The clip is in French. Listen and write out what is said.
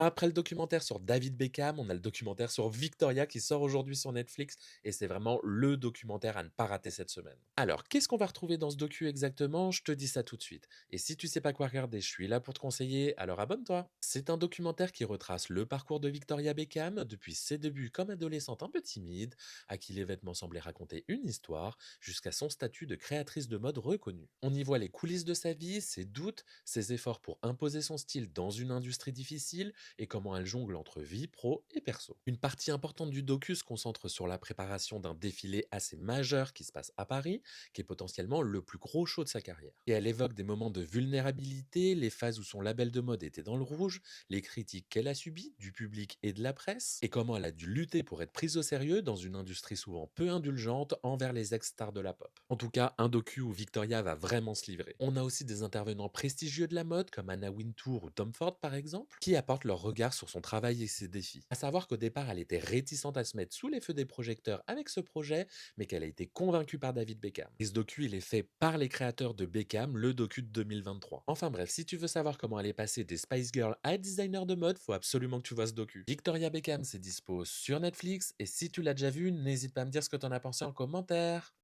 Après le documentaire sur David Beckham, on a le documentaire sur Victoria qui sort aujourd'hui sur Netflix et c'est vraiment le documentaire à ne pas rater cette semaine. Alors, qu'est-ce qu'on va retrouver dans ce docu exactement? Je te dis ça tout de suite. Et si tu sais pas quoi regarder, je suis là pour te conseiller, alors abonne-toi. C'est un documentaire qui retrace le parcours de Victoria Beckham depuis ses débuts comme adolescente un peu timide, à qui les vêtements semblaient raconter une histoire, jusqu'à son statut de créatrice de mode reconnue. On y voit les coulisses de sa vie, ses doutes, ses efforts pour imposer son style dans une industrie difficile, et comment elle jongle entre vie pro et perso. Une partie importante du docu se concentre sur la préparation d'un défilé assez majeur qui se passe à Paris, qui est potentiellement le plus gros show de sa carrière. Et elle évoque des moments de vulnérabilité, les phases où son label de mode était dans le rouge, les critiques qu'elle a subies du public et de la presse, et comment elle a dû lutter pour être prise au sérieux dans une industrie souvent peu indulgente envers les ex-stars de la pop. En tout cas, un docu où Victoria va vraiment se livrer. On a aussi des intervenants prestigieux de la mode comme Anna Wintour ou Tom Ford par exemple, qui apportent leur regard sur son travail et ses défis. À savoir qu'au départ, elle était réticente à se mettre sous les feux des projecteurs avec ce projet, mais qu'elle a été convaincue par David Beckham. Et ce docu, il est fait par les créateurs de Beckham, le docu de 2023. Enfin bref, si tu veux savoir comment elle est passée des Spice Girls à designer de mode, faut absolument que tu vois ce docu. Victoria Beckham, c'est dispo sur Netflix, et si tu l'as déjà vu, n'hésite pas à me dire ce que t'en as pensé en commentaire.